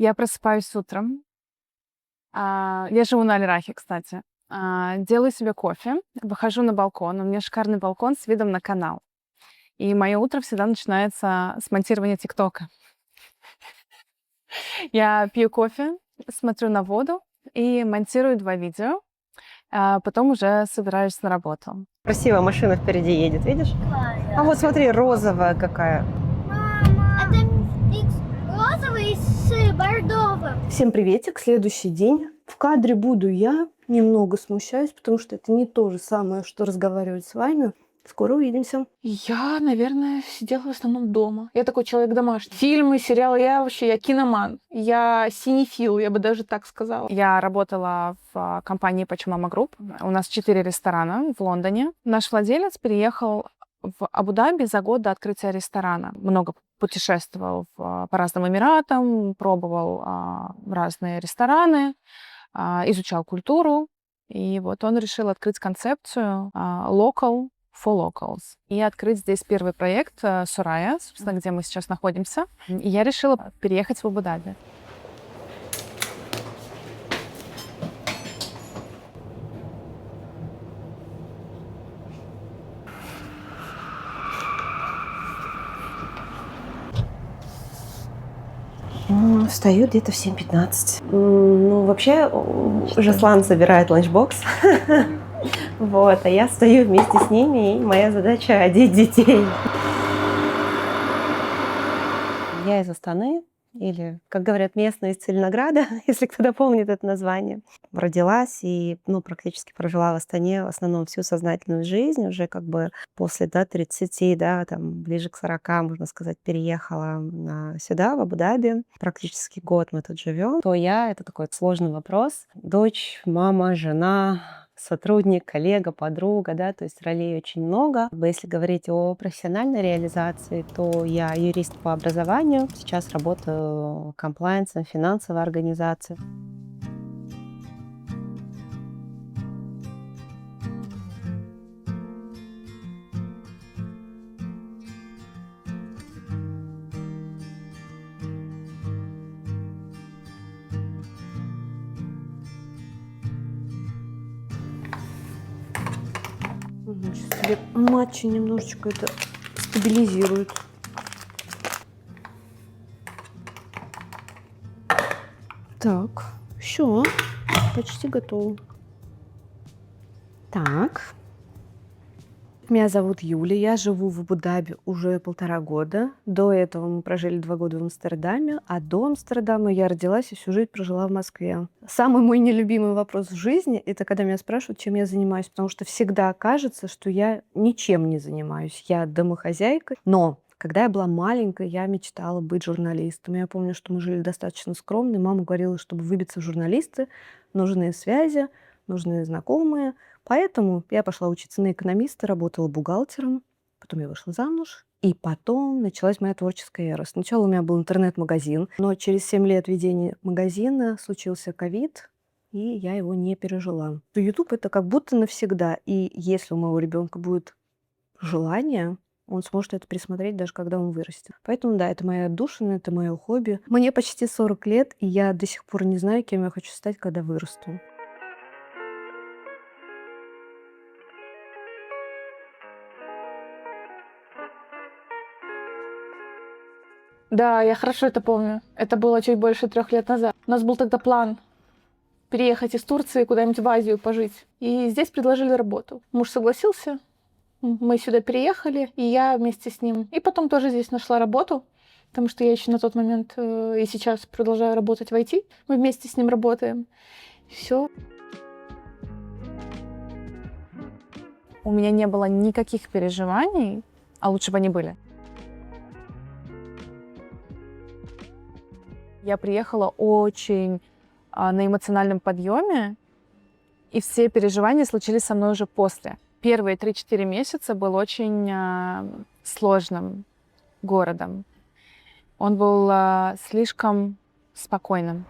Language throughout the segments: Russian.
Я просыпаюсь утром. Я живу на Аль-Рахе, кстати. Делаю себе кофе, выхожу на балкон. У меня шикарный балкон с видом на канал. И мое утро всегда начинается с монтирования ТикТока. Я пью кофе, смотрю на воду и монтирую 2 видео. Потом уже собираюсь на работу. Красивая машина впереди едет, видишь? А вот смотри, розовая какая. Это микс розовый с бордовым. Всем приветик, следующий день. В кадре буду я, немного смущаюсь, потому что это не то же самое, что разговаривать с вами. Скоро увидимся. Я, наверное, сидела в основном дома. Я такой человек домашний. Фильмы, сериалы, я киноман. Я синефил, я бы даже так сказала. Я работала в компании Pachamama Group. У нас 4 ресторана в Лондоне. Наш владелец переехал в Абу-Даби за год до открытия ресторана. Много путешествовал по разным эмиратам, пробовал разные рестораны, изучал культуру. И вот он решил открыть концепцию local for locals. И открыть здесь первый проект Сурая, собственно, где мы сейчас находимся. И я решила переехать в Абу-Даби. Встаю где-то в 7:15. Ну, вообще, Жаслан собирает ланчбокс. Вот, а я стою вместе с ними, и моя задача — одеть детей. Я из Астаны, или, как говорят местные, из Целинограда, если кто-то помнит это название. Родилась и, практически прожила в Астане в основном всю сознательную жизнь. Уже как бы после 30, там ближе к 40, можно сказать, переехала сюда, в Абу-Даби. Практически год мы тут живем. То я — это такой сложный вопрос. Дочь, мама, жена, сотрудник, коллега, подруга, то есть ролей очень много. Если говорить о профессиональной реализации, то я юрист по образованию, сейчас работаю комплайенсом, финансовой организации. Сейчас тебе матчи немножечко это стабилизирует. Так, все, почти готово. Так. Меня зовут Юля, я живу в Абу-Даби уже 1,5 года. До этого мы прожили 2 года в Амстердаме, а до Амстердама я родилась и всю жизнь прожила в Москве. Самый мой нелюбимый вопрос в жизни — это когда меня спрашивают, чем я занимаюсь, потому что всегда кажется, что я ничем не занимаюсь. Я домохозяйка, но когда я была маленькой, я мечтала быть журналистом. Я помню, что мы жили достаточно скромно, и мама говорила, чтобы выбиться в журналисты, нужны связи, нужны знакомые. Поэтому я пошла учиться на экономиста, работала бухгалтером, потом я вышла замуж, и потом началась моя творческая эра. Сначала у меня был интернет-магазин, но через 7 лет ведения магазина случился ковид, и я его не пережила. YouTube — это как будто навсегда, и если у моего ребенка будет желание, он сможет это пересмотреть, даже когда он вырастет. Поэтому, это моя отдушина, это мое хобби. Мне почти 40 лет, и я до сих пор не знаю, кем я хочу стать, когда вырасту. Да, я хорошо это помню. Это было чуть больше 3 лет назад. У нас был тогда план переехать из Турции куда-нибудь в Азию пожить. И здесь предложили работу. Муж согласился, мы сюда переехали, и я вместе с ним. И потом тоже здесь нашла работу, потому что я еще на тот момент и сейчас продолжаю работать в IT. Мы вместе с ним работаем. Все. У меня не было никаких переживаний, а лучше бы они были. Я приехала очень на эмоциональном подъеме, и все переживания случились со мной уже после. Первые 3-4 месяца был очень сложным городом. Он был слишком спокойным.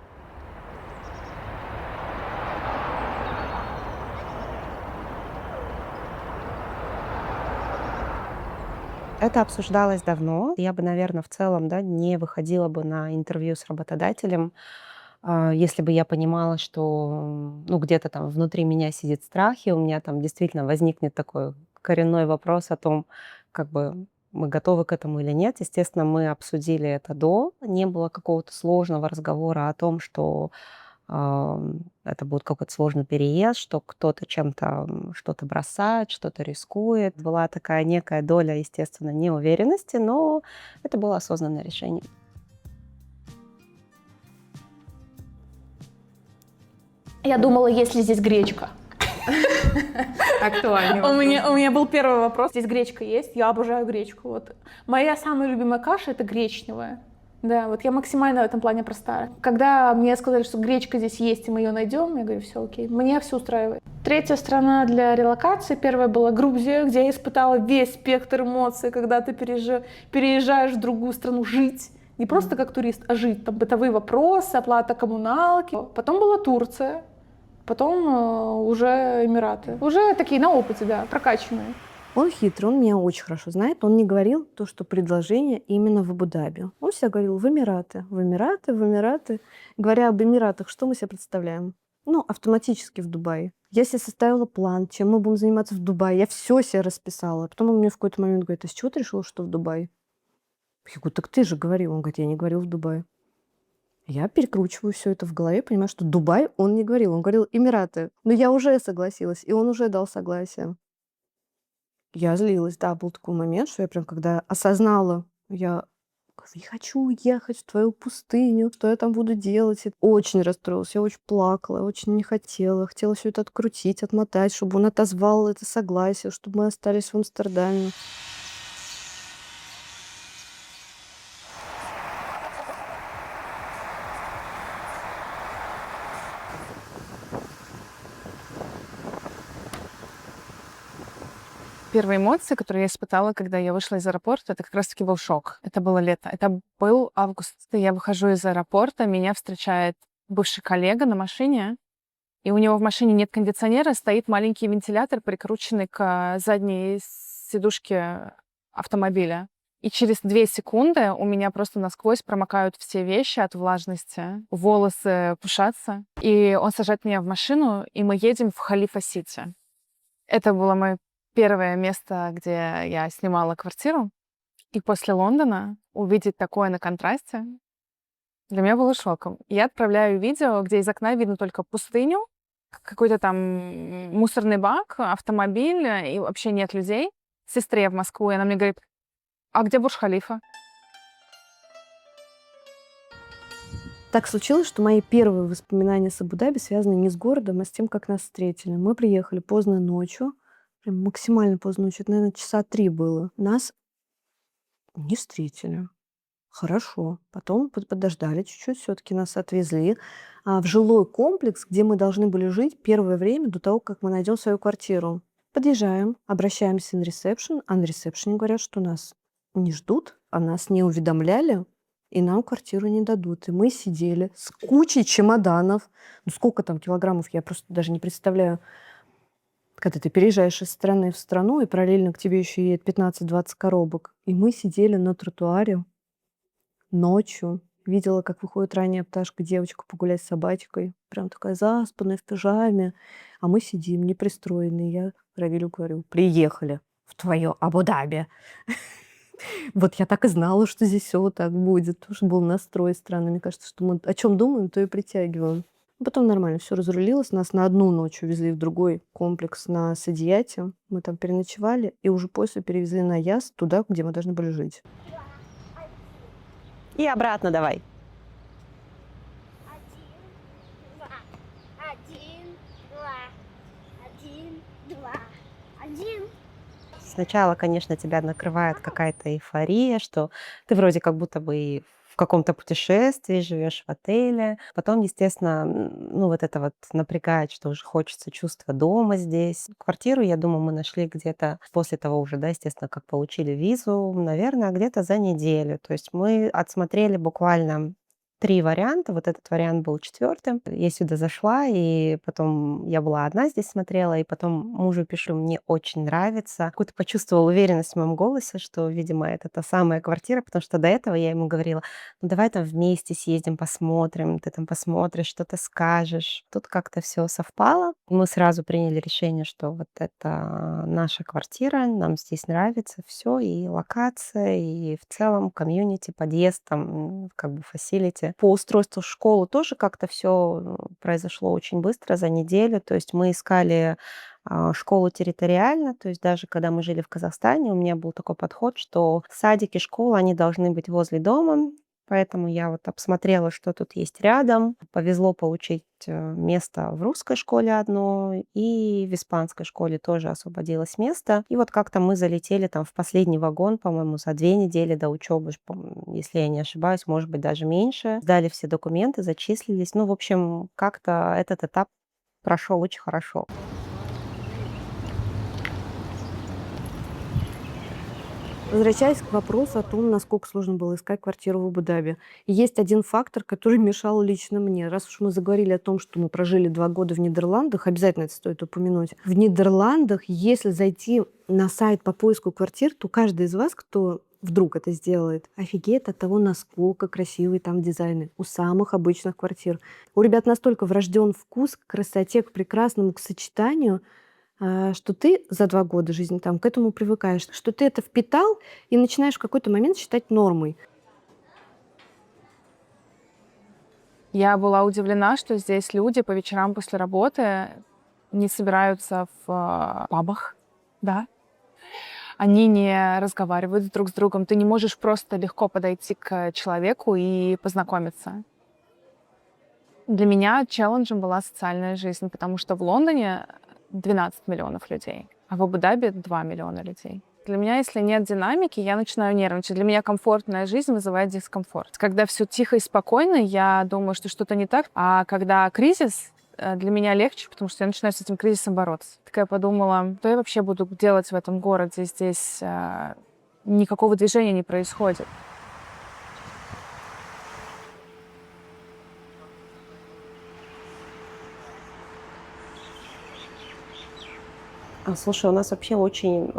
Это обсуждалось давно. Я бы, наверное, в целом, да, не выходила бы на интервью с работодателем, если бы я понимала, что, ну, где-то там внутри меня сидит страх, и у меня там действительно возникнет такой коренной вопрос о том, как бы мы готовы к этому или нет. Естественно, мы обсудили это до. Не было какого-то сложного разговора о том, что это будет какой-то сложный переезд, что кто-то чем-то что-то бросает, что-то рискует. Была такая некая доля, естественно, неуверенности, но это было осознанное решение. Я думала, есть ли здесь гречка. Актуальный У вопрос. меня был первый вопрос. Здесь гречка есть? Я обожаю гречку. Вот. Моя самая любимая каша — это гречневая. Да, вот я максимально в этом плане простая. Когда мне сказали, что гречка здесь есть, и мы ее найдем, я говорю, все окей, мне все устраивает. Третья страна для релокации, первая была Грузия, где я испытала весь спектр эмоций, когда ты переезжаешь в другую страну жить. Не просто как турист, а жить. Там бытовые вопросы, оплата коммуналки. Потом была Турция, потом уже Эмираты. Уже такие на опыте, да, прокачанные. Он хитрый, он меня очень хорошо знает. Он не говорил то, что предложение именно в Абу-Даби. Он всегда говорил в Эмираты, в Эмираты, в Эмираты. Говоря об Эмиратах, что мы себе представляем? Ну, автоматически в Дубае. Я себе составила план, чем мы будем заниматься в Дубае. Я все себе расписала. Потом он мне в какой-то момент говорит, а с чего ты решила, что в Дубае? Я говорю, так ты же говорил. Он говорит, я не говорил в Дубае. Я перекручиваю все это в голове, понимаю, что Дубай он не говорил. Он говорил Эмираты. Но я уже согласилась, и он уже дал согласие. Я злилась, да, был такой момент, что я прям, когда осознала, я не хочу уехать в твою пустыню, что я там буду делать. И очень расстроилась, я очень плакала, очень не хотела. Хотела все это открутить, отмотать, чтобы он отозвал это согласие, чтобы мы остались в Амстердаме. Первые эмоции, которые я испытала, когда я вышла из аэропорта, это как раз-таки был шок. Это было лето. Это был август. Я выхожу из аэропорта, меня встречает бывший коллега на машине, и у него в машине нет кондиционера, стоит маленький вентилятор, прикрученный к задней сидушке автомобиля. И через 2 секунды у меня просто насквозь промокают все вещи от влажности, волосы пушатся. И он сажает меня в машину, и мы едем в Халифа-Сити. Это было мое первое место, где я снимала квартиру. И после Лондона увидеть такое на контрасте для меня было шоком. Я отправляю видео, где из окна видно только пустыню, какой-то там мусорный бак, автомобиль, и вообще нет людей. Сестре в Москву, и она мне говорит, а где Бурдж-Халифа? Так случилось, что мои первые воспоминания с Абу-Даби связаны не с городом, а с тем, как нас встретили. Мы приехали поздно ночью, прям максимально поздно ночью, это, наверное, часа 3 было. Нас не встретили. Хорошо. Потом подождали чуть-чуть, все-таки нас отвезли в жилой комплекс, где мы должны были жить первое время до того, как мы найдем свою квартиру. Подъезжаем, обращаемся на ресепшн, а на ресепшене говорят, что нас не ждут, а нас не уведомляли, и нам квартиру не дадут. И мы сидели с кучей чемоданов. Ну, сколько там килограммов, я просто даже не представляю. Когда ты переезжаешь из страны в страну, и параллельно к тебе еще едет 15-20 коробок. И мы сидели на тротуаре ночью. Видела, как выходит ранняя пташка, девочка погулять с собачкой. Прям такая заспанная, в пижаме. А мы сидим, непристроенные. Я Равилю говорю, приехали в твое Абу-Даби. Вот я так и знала, что здесь все вот так будет. Потому что был настрой странный. Мне кажется, что мы о чем думаем, то и притягиваем. Потом нормально все разрулилось. Нас на одну ночь увезли в другой комплекс на Садияте. Мы там переночевали. И уже после перевезли на Яс туда, где мы должны были жить. И обратно давай. 1, 2. Сначала, конечно, тебя накрывает какая-то эйфория, что ты вроде как будто бы и в каком-то путешествии, живешь в отеле. Потом, естественно, ну вот это вот напрягает, что уже хочется чувства дома здесь. Квартиру, я думаю, мы нашли где-то после того уже, да, естественно, как получили визу, наверное, где-то за неделю. То есть мы отсмотрели буквально 3 варианта. Вот этот вариант был 4-м. Я сюда зашла, и потом я была одна здесь смотрела, и потом мужу пишу: "Мне очень нравится". Какую-то почувствовала уверенность в моем голосе, что, видимо, это та самая квартира, потому что до этого я ему говорила: "Ну, давай там вместе съездим, посмотрим, ты там посмотришь, что-то скажешь". Тут как-то все совпало. Мы сразу приняли решение, что вот это наша квартира, нам здесь нравится все, и локация, и в целом комьюнити, подъезд, там, как бы фасилити. По устройству в школу тоже как-то все произошло очень быстро, за неделю. То есть мы искали школу территориально, то есть даже когда мы жили в Казахстане, у меня был такой подход, что садики, школы, они должны быть возле дома. Поэтому я вот обсмотрела, что тут есть рядом. Повезло получить место в русской школе одно, и в испанской школе тоже освободилось место. И вот как-то мы залетели там в последний вагон, по-моему, за 2 недели до учебы, если я не ошибаюсь, может быть, даже меньше. Сдали все документы, зачислились. Ну, в общем, как-то этот этап прошел очень хорошо. Возвращаясь к вопросу о том, насколько сложно было искать квартиру в Абу-Даби, есть один фактор, который мешал лично мне. Раз уж мы заговорили о том, что мы прожили 2 года в Нидерландах, обязательно это стоит упомянуть. В Нидерландах, если зайти на сайт по поиску квартир, то каждый из вас, кто вдруг это сделает, офигеет от того, насколько красивые там дизайны у самых обычных квартир. У ребят настолько врожден вкус к красоте, к прекрасному, к сочетанию, что ты за 2 года жизни там к этому привыкаешь, что ты это впитал и начинаешь в какой-то момент считать нормой. Я была удивлена, что здесь люди по вечерам после работы не собираются в пабах, да. Они не разговаривают друг с другом. Ты не можешь просто легко подойти к человеку и познакомиться. Для меня челленджем была социальная жизнь, потому что в Лондоне 12 миллионов людей, а в Абу-Даби 2 миллиона людей. Для меня, если нет динамики, я начинаю нервничать. Для меня комфортная жизнь вызывает дискомфорт. Когда все тихо и спокойно, я думаю, что что-то не так. А когда кризис, для меня легче, потому что я начинаю с этим кризисом бороться. Такая подумала, что я вообще буду делать в этом городе? Здесь никакого движения не происходит. Слушай, у нас вообще очень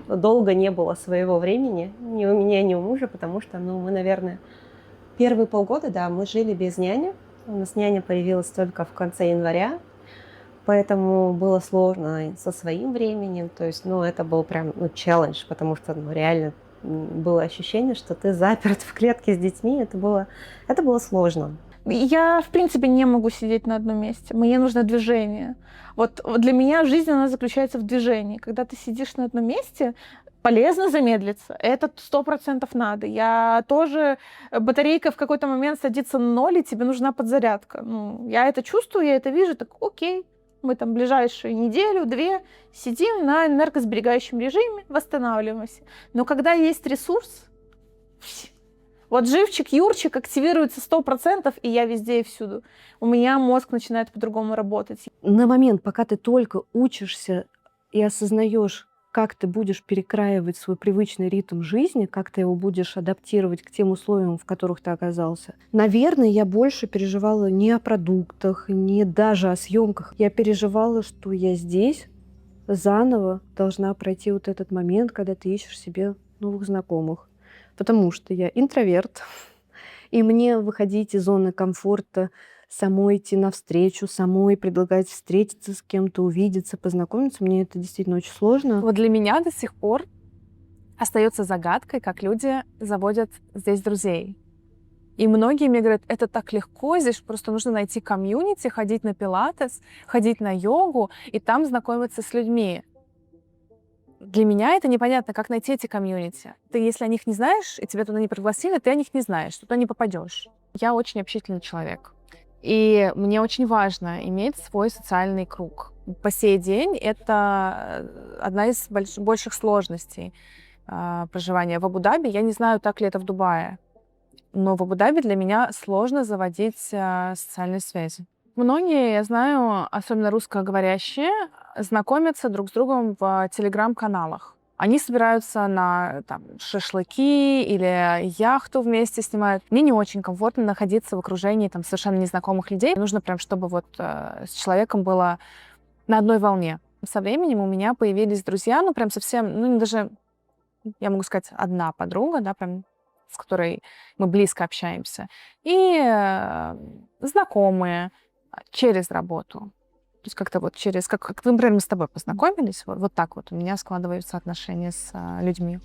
долго не было своего времени, ни у меня, ни у мужа, потому что, ну, мы, наверное, первые полгода, да, мы жили без няни. У нас няня появилась только в конце января, поэтому было сложно со своим временем. То есть, ну, это был прям, ну, челлендж, потому что, ну, реально было ощущение, что ты заперт в клетке с детьми. Это было сложно. Я, в принципе, не могу сидеть на одном месте. Мне нужно движение. Вот для меня жизнь, она заключается в движении. Когда ты сидишь на одном месте, полезно замедлиться. Это 100% надо. Я тоже... Батарейка в какой-то момент садится на 0, и тебе нужна подзарядка. Ну, я это чувствую, я это вижу, так окей. Мы там ближайшую неделю-две сидим на энергосберегающем режиме, восстанавливаемся. Но когда есть ресурс, вот живчик, Юрчик активируется 100%, и я везде и всюду. У меня мозг начинает по-другому работать. На момент, пока ты только учишься и осознаешь, как ты будешь перекраивать свой привычный ритм жизни, как ты его будешь адаптировать к тем условиям, в которых ты оказался. Наверное, я больше переживала не о продуктах, не даже о съемках. Я переживала, что я здесь заново должна пройти вот этот момент, когда ты ищешь себе новых знакомых. Потому что я интроверт, и мне выходить из зоны комфорта, самой идти навстречу, самой предлагать встретиться с кем-то, увидеться, познакомиться, мне это действительно очень сложно. Вот для меня до сих пор остается загадкой, как люди заводят здесь друзей. И многие мне говорят, это так легко, здесь просто нужно найти комьюнити, ходить на пилатес, ходить на йогу и там знакомиться с людьми. Для меня это непонятно, как найти эти комьюнити. Ты, если о них не знаешь, и тебя туда не пригласили, ты о них не знаешь, туда не попадешь. Я очень общительный человек. И мне очень важно иметь свой социальный круг. По сей день это одна из больших сложностей проживания в Абу-Даби. Я не знаю, так ли это в Дубае, но в Абу-Даби для меня сложно заводить социальные связи. Многие, я знаю, особенно русскоговорящие, знакомятся друг с другом в телеграм-каналах. Они собираются на там, шашлыки или яхту вместе снимают. Мне не очень комфортно находиться в окружении там, совершенно незнакомых людей. Нужно прям, чтобы вот с человеком было на одной волне. Со временем у меня появились друзья, ну прям совсем, ну даже, я могу сказать, одна подруга, да, прям с которой мы близко общаемся, и знакомые через работу. То есть как-то вот через... Как, например, мы с тобой познакомились, вот так вот у меня складываются отношения с людьми.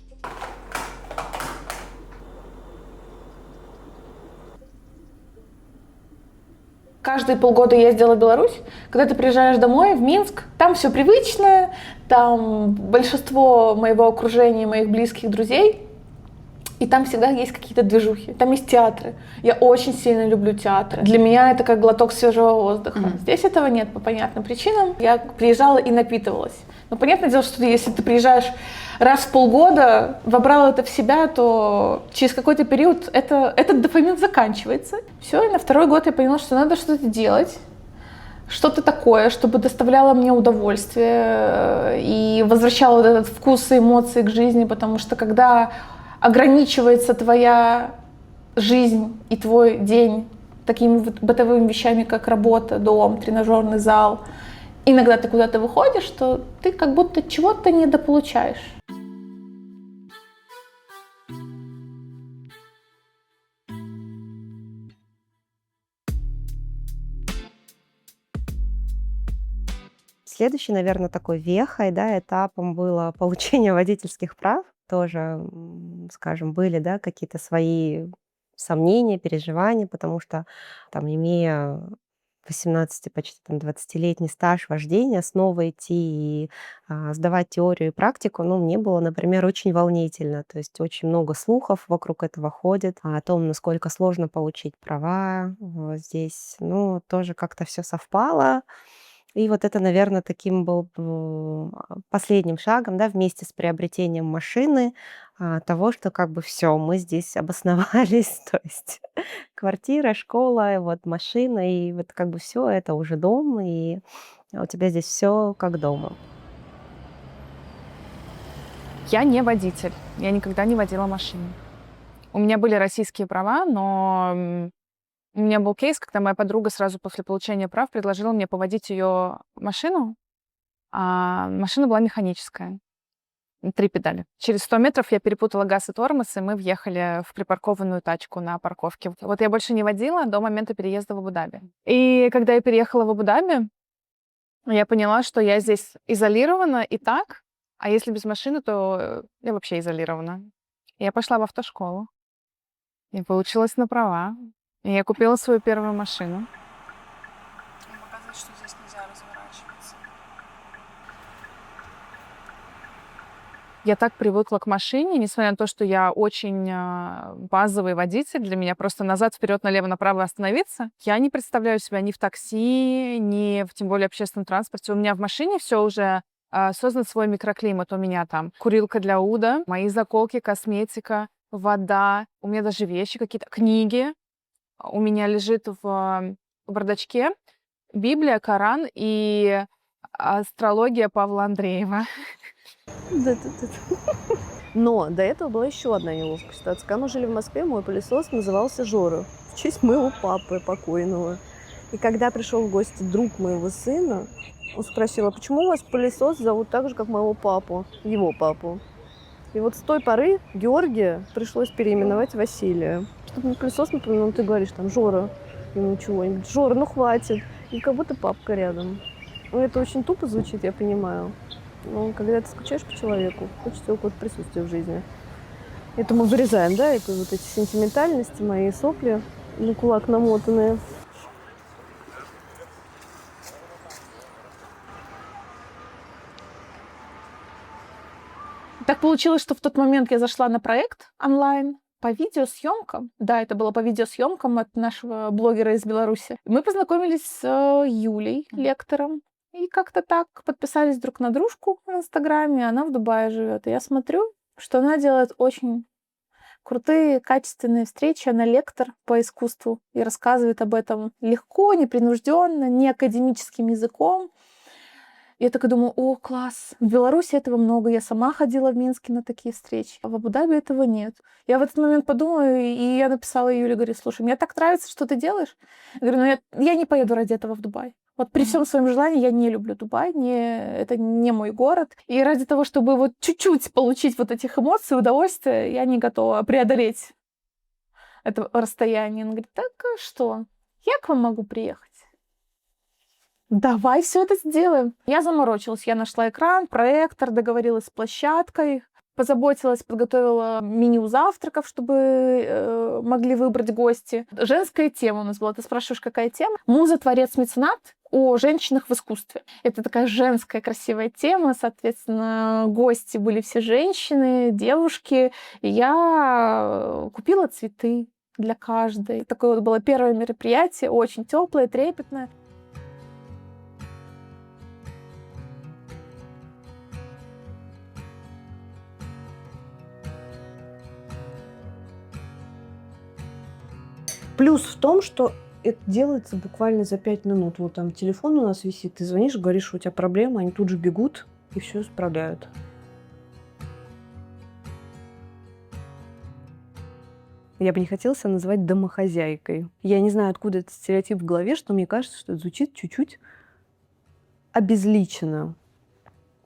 Каждые полгода я ездила в Беларусь. Когда ты приезжаешь домой, в Минск, там все привычно, там большинство моего окружения, моих близких друзей, и там всегда есть какие-то движухи. Там есть театры. Я очень сильно люблю театры. Для меня это как глоток свежего воздуха. Здесь этого нет по понятным причинам. Я приезжала и напитывалась. Но понятное дело, что если ты приезжаешь раз в полгода, вобрал это в себя, то через какой-то период этот дофамин заканчивается. Все, и на второй год я поняла, что надо что-то делать. Что-то такое, чтобы доставляло мне удовольствие и возвращало вот этот вкус и эмоции к жизни, потому что когда ограничивается твоя жизнь и твой день такими вот бытовыми вещами, как работа, дом, тренажерный зал, иногда ты куда-то выходишь, то ты как будто чего-то недополучаешь. Следующий, наверное, такой вехой, да, этапом было получение водительских прав. Тоже, скажем, были, да, какие-то свои сомнения, переживания, потому что там, имея 18, почти там 20-летний стаж вождения, снова идти и сдавать теорию и практику, ну, мне было, например, очень волнительно. То есть очень много слухов вокруг этого ходит о том, насколько сложно получить права. Вот здесь, ну, тоже как-то все совпало. И вот это, наверное, таким был последним шагом, да, вместе с приобретением машины, того, что как бы все, мы здесь обосновались, то есть квартира, школа, вот машина, и вот как бы все это уже дом, и у тебя здесь все как дома. Я не водитель. Я никогда не водила машину. У меня были российские права, но у меня был кейс, когда моя подруга сразу после получения прав предложила мне поводить ее машину, а машина была механическая. 3 педали. Через 100 метров я перепутала газ и тормоз, и мы въехали в припаркованную тачку на парковке. Вот я больше не водила до момента переезда в Абу-Даби. И когда я переехала в Абу-Даби, я поняла, что я здесь изолирована и так, а если без машины, то я вообще изолирована. Я пошла в автошколу и получилась на права. И я купила свою первую машину. Показывает, что здесь нельзя разворачиваться. Я так привыкла к машине, несмотря на то, что я очень базовый водитель, для меня просто назад, вперед, налево, направо остановиться. Я не представляю себя ни в такси, ни в, тем более, общественном транспорте. У меня в машине все уже создан свой микроклимат. У меня там курилка для уда, мои заколки, косметика, вода. У меня даже вещи какие-то, книги. У меня лежит в бардачке Библия, Коран и астрология Павла Андреева. Но до этого была еще одна неловкая ситуация. Когда мы жили в Москве, мой пылесос назывался Жора, в честь моего папы покойного. И когда пришел в гости друг моего сына, он спросил: а почему у вас пылесос зовут так же, как моего папу, его папу? И вот с той поры Георгия пришлось переименовать в Василия. Чтобы на пылесос напоминал, ты говоришь там Жора, ему чего-нибудь. Жора, ну хватит. И как будто папка рядом. Ну, это очень тупо звучит, я понимаю. Но когда ты скучаешь по человеку, хочется его какое-то присутствие в жизни. Это мы вырезаем, да, это вот эти сентиментальности, мои сопли на кулак намотанные. Так получилось, что в тот момент я зашла на проект онлайн по видеосъемкам. Да, это было по видеосъемкам от нашего блогера из Беларуси. Мы познакомились с Юлей, лектором. И как-то так подписались друг на дружку в Инстаграме. Она в Дубае живет. И я смотрю, что она делает очень крутые, качественные встречи. Она лектор по искусству и рассказывает об этом легко, непринужденно, не академическим языком. Я такая думаю, о, класс, в Беларуси этого много, я сама ходила в Минске на такие встречи, а в Абу-Даби этого нет. Я в этот момент подумала, и я написала Юле, говорю, слушай, мне так нравится, что ты делаешь. Я говорю, ну я не поеду ради этого в Дубай. Вот при всем своем желании я не люблю Дубай, это не мой город. И ради того, чтобы вот чуть-чуть получить вот этих эмоций, удовольствия, я не готова преодолеть это расстояние. Он говорит, так что, я к вам могу приехать. Давай все это сделаем. Я заморочилась. Я нашла экран, проектор, договорилась с площадкой, позаботилась, подготовила меню завтраков, чтобы могли выбрать гости. Женская тема у нас была. Ты спрашиваешь, какая тема? Муза, творец, меценат о женщинах в искусстве. Это такая женская красивая тема. Соответственно, гости были все женщины, девушки. И я купила цветы для каждой. Такое вот было первое мероприятие, очень теплое, трепетное. Плюс в том, что это делается буквально за 5 минут. Вот там телефон у нас висит, ты звонишь, говоришь, что у тебя проблема, они тут же бегут и все исправляют. Я бы не хотела себя называть домохозяйкой. Я не знаю, откуда этот стереотип в голове, что мне кажется, что это звучит чуть-чуть обезличенно.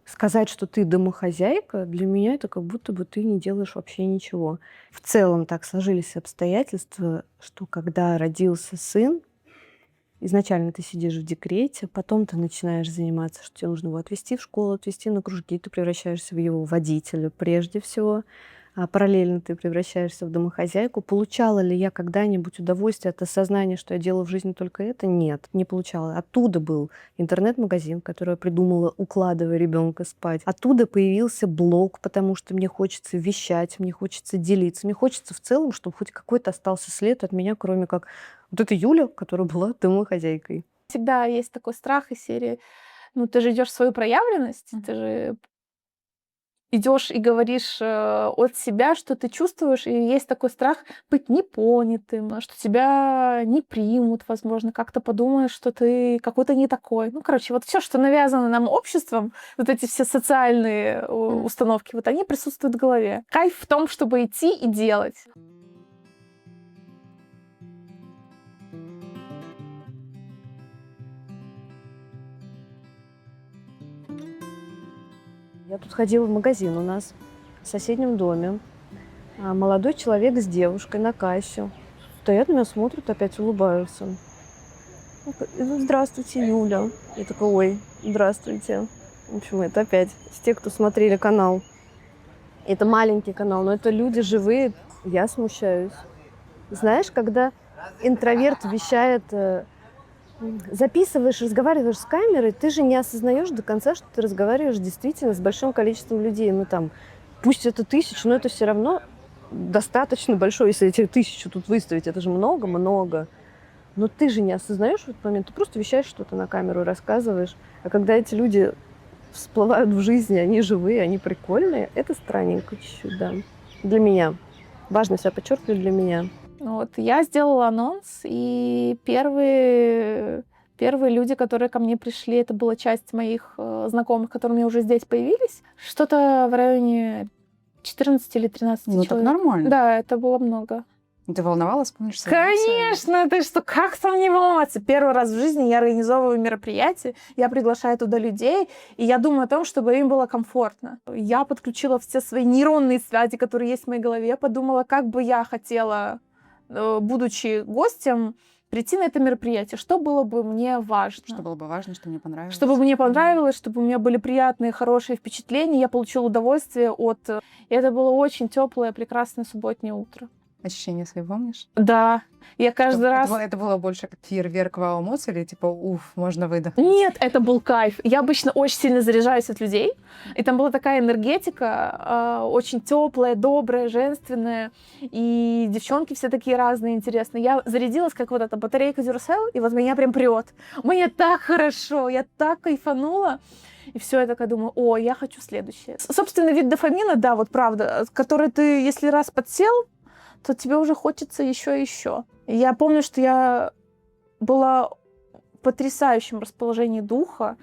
Сказать, что ты домохозяйка, для меня это как будто бы ты не делаешь вообще ничего. В целом так сложились обстоятельства, что когда родился сын, изначально ты сидишь в декрете, потом ты начинаешь заниматься, что тебе нужно его отвезти в школу, отвезти на кружки, ты превращаешься в его водителя прежде всего. А параллельно ты превращаешься в домохозяйку. Получала ли я когда-нибудь удовольствие от осознания, что я делала в жизни только это? Нет, не получала. Оттуда был интернет-магазин, который я придумала, укладывая ребенка спать. Оттуда появился блог, потому что мне хочется вещать, мне хочется делиться. Мне хочется в целом, чтобы хоть какой-то остался след от меня, кроме как вот эта Юля, которая была домохозяйкой. Всегда есть такой страх из серии, ну ты же идешь в свою проявленность, ты же идешь и говоришь от себя, что ты чувствуешь, и есть такой страх быть непонятым, что тебя не примут, возможно, как-то подумаешь, что ты какой-то не такой. Ну, короче, вот все, что навязано нам обществом, вот эти все социальные установки, вот они присутствуют в голове. Кайф в том, чтобы идти и делать. Я тут ходила в магазин у нас в соседнем доме. Молодой человек с девушкой на кассе. Стоят на меня, смотрят, опять улыбаются. Здравствуйте, Юля. Я такая, ой, здравствуйте. В общем, это опять те, кто смотрели канал. Это маленький канал, но это люди живые. Я смущаюсь. Знаешь, когда интроверт вещает, записываешь, разговариваешь с камерой, ты же не осознаешь до конца, что ты разговариваешь действительно с большим количеством людей. Ну там, пусть это 1000, но это все равно достаточно большое. Если эти 1000 тут выставить, это же много-много. Но ты же не осознаешь в этот момент, ты просто вещаешь что-то на камеру, рассказываешь. А когда эти люди всплывают в жизни, они живые, они прикольные, это странненько чуть-чуть, да. Для меня. Важно себя подчеркивать для меня. Вот, я сделала анонс, и первые люди, которые ко мне пришли, это была часть моих знакомых, которые у меня уже здесь появились. Что-то в районе 14 или 13 Ну, человек. так нормально. Да, это было много. Ты волновалась, помнишь? свои эмоции? Конечно, ты что, как там не волноваться? Первый раз в жизни я организовываю мероприятие, я приглашаю туда людей, и я думаю о том, чтобы им было комфортно. Я подключила все свои нейронные связи, которые есть в моей голове, подумала, как бы я хотела, будучи гостем, прийти на это мероприятие, что было бы мне важно. Что было бы важно, что мне понравилось. Чтобы мне понравилось, чтобы у меня были приятные, хорошие впечатления, я получила удовольствие от... И это было очень теплое, прекрасное субботнее утро. Ощущения свои помнишь? Да, я каждый раз... Это было больше как фейерверк вау-эмоций или типа, уф, можно выдохнуть? Нет, это был кайф. Я обычно очень сильно заряжаюсь от людей, и там была такая энергетика, очень теплая, добрая, женственная, и девчонки все такие разные, интересные. Я зарядилась, как вот эта батарейка Duracell, и вот меня прям прет. Мне так хорошо, я так кайфанула. И все, я такая думаю, о, я хочу следующее. Собственный вид дофамина, да, вот правда, который ты, если раз подсел, то тебе уже хочется еще и еще. Я помню, что я была в потрясающем расположении духа.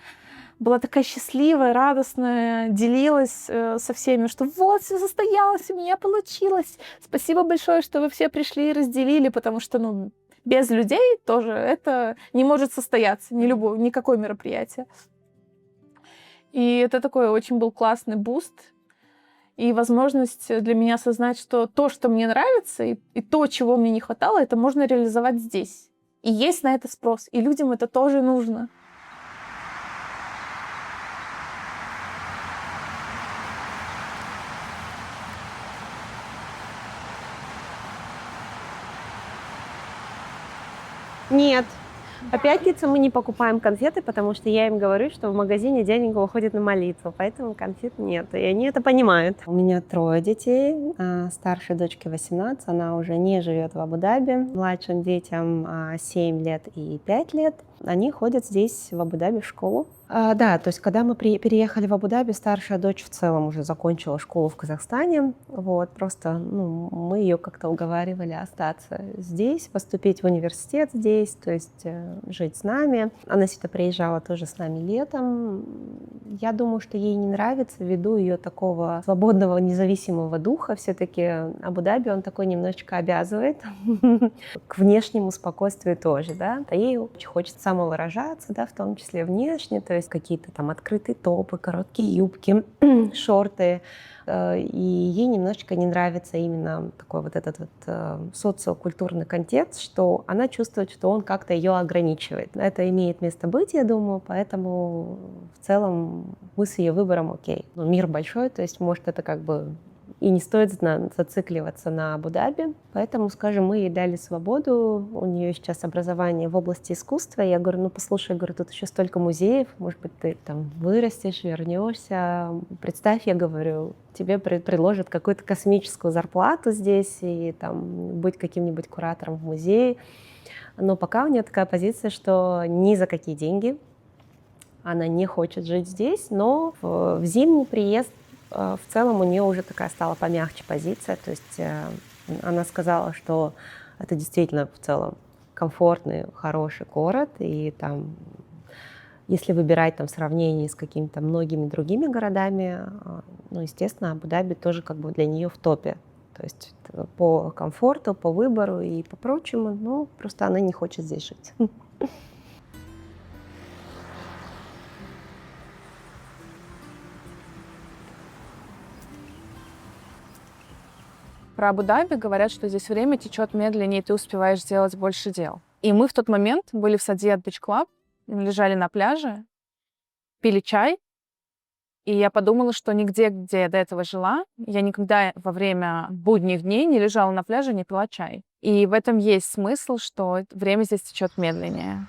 была такая счастливая, радостная, делилась со всеми, что вот, все состоялось, у меня получилось. Спасибо большое, что вы все пришли и разделили, потому что, ну, без людей тоже это не может состояться, никакое мероприятие. И это такой очень был классный буст и возможность для меня осознать, что то, что мне нравится, и то, чего мне не хватало, это можно реализовать здесь. И есть на это спрос, и людям это тоже нужно. Нет. По пятницам мы не покупаем конфеты, потому что я им говорю, что в магазине денег уходит на молитву, поэтому конфет нет, и они это понимают. У меня 3 детей, старшей дочке 18, она уже не живет в Абу-Даби, младшим детям 7 лет и 5 лет. Они ходят здесь, в Абу-Даби, в школу. Да, то есть когда мы переехали в Абу-Даби, старшая дочь в целом уже закончила школу в Казахстане. Вот, просто мы ее как-то уговаривали остаться здесь, поступить в университет здесь, то есть жить с нами. Она сюда приезжала тоже с нами летом. Я думаю, что ей не нравится ввиду ее такого свободного, независимого духа. Все-таки Абу-Даби, он такой немножечко обязывает к внешнему спокойствию тоже, да. А ей очень хочется самовыражаться, да, в том числе внешне, то есть какие-то там открытые топы, короткие юбки, шорты. И ей немножечко не нравится именно такой вот этот вот социокультурный контекст, что она чувствует, что он как-то ее ограничивает. Это имеет место быть, я думаю, поэтому в целом мы с ее выбором окей. Мир большой, то есть может это как бы и не стоит зацикливаться на Абу-Даби. Поэтому, скажем, мы ей дали свободу. У нее сейчас образование в области искусства. Я говорю, послушай, я говорю, тут еще столько музеев. Может быть, ты там вырастешь, вернешься. Представь, я говорю, тебе предложат какую-то космическую зарплату здесь и там быть каким-нибудь куратором в музее. Но пока у нее такая позиция, что ни за какие деньги она не хочет жить здесь, но в зимний приезд в целом у нее уже такая стала помягче позиция, то есть она сказала, что это действительно в целом комфортный, хороший город, и там, если выбирать там в сравнении с какими-то многими другими городами, естественно, Абу-Даби тоже как бы для нее в топе, то есть по комфорту, по выбору и по прочему, просто она не хочет здесь жить. Про Абу-Даби говорят, что здесь время течет медленнее, и ты успеваешь сделать больше дел. И мы в тот момент были в Садиат Beach Club, лежали на пляже, пили чай, и я подумала, что нигде, где я до этого жила, я никогда во время будних дней не лежала на пляже, не пила чай. И в этом есть смысл, что время здесь течет медленнее.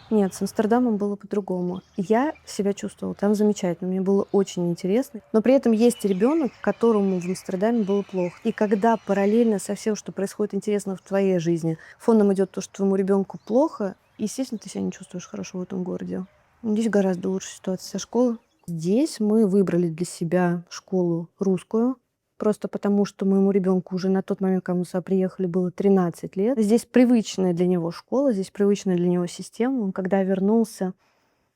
Нет, с Амстердамом было по-другому. Я себя чувствовала там замечательно, мне было очень интересно. Но при этом есть ребенок, которому в Амстердаме было плохо. И когда параллельно со всем, что происходит интересно в твоей жизни, фоном идет то, что твоему ребенку плохо, естественно, ты себя не чувствуешь хорошо в этом городе. Здесь гораздо лучше ситуация со школы. Здесь мы выбрали для себя школу русскую, просто потому что моему ребенку уже на тот момент, когда мы сюда приехали, было 13 лет. Здесь привычная для него школа, здесь привычная для него система. Он когда вернулся,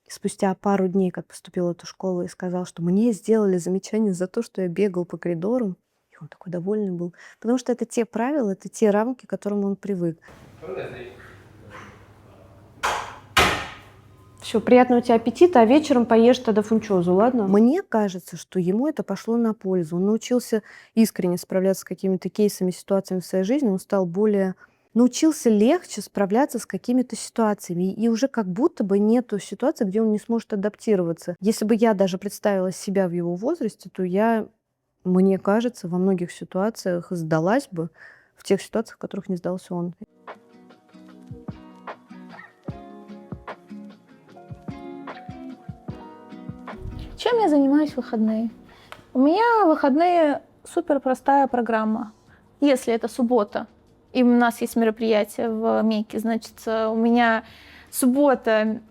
спустя пару дней, как поступил в эту школу, и сказал, что мне сделали замечание за то, что я бегал по коридорам, и он такой довольный был. Потому что это те правила, это те рамки, к которым он привык. Все, приятного тебе аппетита, а вечером поешь тогда фунчозу, ладно? Мне кажется, что ему это пошло на пользу. Он научился искренне справляться с какими-то кейсами, ситуациями в своей жизни, он стал научился легче справляться с какими-то ситуациями. И уже как будто бы нету ситуации, где он не сможет адаптироваться. Если бы я даже представила себя в его возрасте, то я, мне кажется, во многих ситуациях сдалась бы в тех ситуациях, в которых не сдался он. Чем я занимаюсь в выходные? У меня в выходные супер простая программа. Если это суббота, и у нас есть мероприятие в Мекке, значит, у меня суббота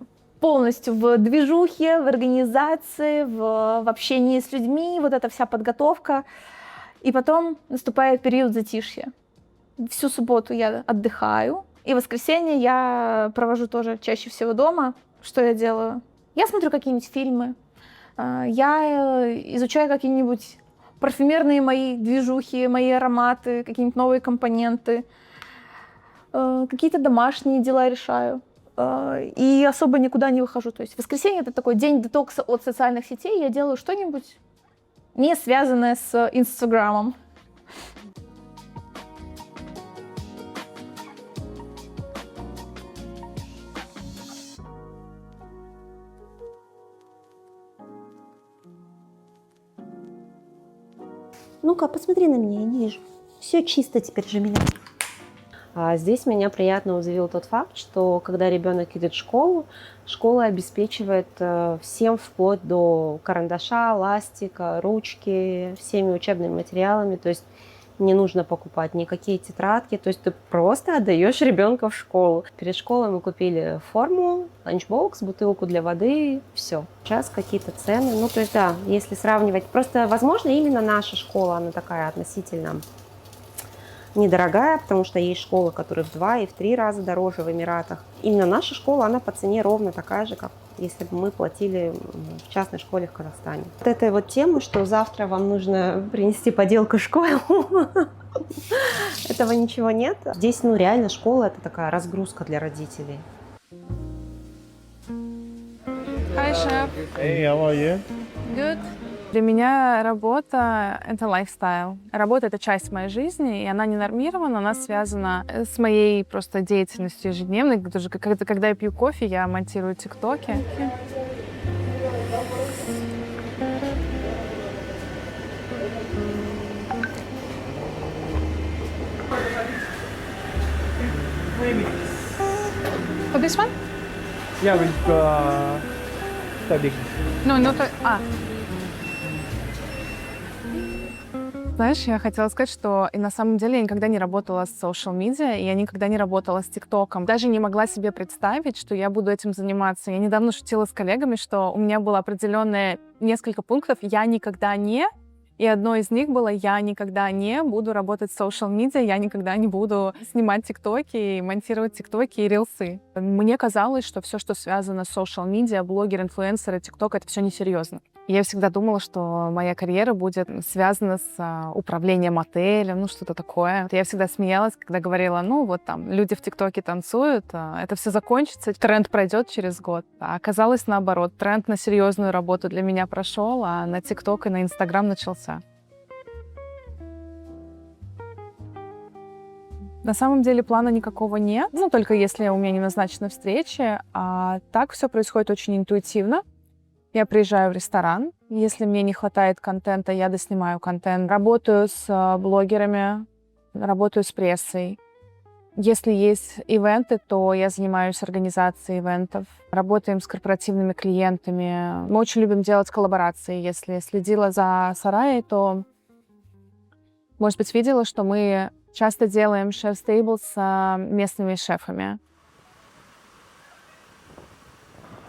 полностью в движухе, в организации, в общении с людьми, вот эта вся подготовка. И потом наступает период затишья. Всю субботу я отдыхаю, и в воскресенье я провожу тоже чаще всего дома. Что я делаю? Я смотрю какие-нибудь фильмы, я изучаю какие-нибудь парфюмерные мои движухи, мои ароматы, какие-нибудь новые компоненты, какие-то домашние дела решаю. И особо никуда не выхожу. То есть воскресенье — это такой день детокса от социальных сетей. Я делаю что-нибудь не связанное с Инстаграмом. Ну-ка, посмотри на меня, я не вижу. Все чисто теперь, Жамиля. А здесь меня приятно удивил тот факт, что когда ребенок идет в школу, школа обеспечивает всем вплоть до карандаша, ластика, ручки, всеми учебными материалами. То есть не нужно покупать никакие тетрадки, то есть ты просто отдаешь ребенка в школу. Перед школой мы купили форму, ланчбокс, бутылку для воды, все. Сейчас какие-то цены, ну то есть да, если сравнивать, просто возможно именно наша школа, она такая относительно недорогая, потому что есть школы, которые в 2 и в 3 раза дороже в Эмиратах. Именно наша школа, она по цене ровно такая же, как если бы мы платили в частной школе в Казахстане. Вот этой вот темы, что завтра вам нужно принести поделку в школу, этого ничего нет. Здесь, ну, реально школа — это такая разгрузка для родителей. Hi, chef. Hey, how are you? Good. Для меня работа — это лайфстайл. Работа — это часть моей жизни, и она не нормирована, она связана с моей просто деятельностью ежедневной. Даже когда я пью кофе, я монтирую тиктоки. Oh, this one? Yeah, with studying. No, not... Знаешь, я хотела сказать, что и на самом деле я никогда не работала с social media, и я никогда не работала с ТикТоком. Даже не могла себе представить, что я буду этим заниматься. Я недавно шутила с коллегами, что у меня было определенное несколько пунктов «я никогда не», и одно из них было «я никогда не буду работать с social media, я никогда не буду снимать ТикТоки, монтировать ТикТоки и рилсы». Мне казалось, что все, что связано с social media, блогер, инфлюенсеры, ТикТок — это все несерьезно. Я всегда думала, что моя карьера будет связана с управлением отелем, ну что-то такое. Я всегда смеялась, когда говорила, ну вот там люди в ТикТоке танцуют, это все закончится, тренд пройдет через год. А оказалось наоборот, тренд на серьезную работу для меня прошел, а на ТикТок и на Инстаграм начался. На самом деле плана никакого нет, ну только если у меня не назначены встречи, а так все происходит очень интуитивно. Я приезжаю в ресторан. Если мне не хватает контента, я доснимаю контент. Работаю с блогерами, работаю с прессой. Если есть ивенты, то я занимаюсь организацией ивентов. Работаем с корпоративными клиентами. Мы очень любим делать коллаборации. Если следила за Сараей, то, может быть, видела, что мы часто делаем шеф-стейбл с местными шефами.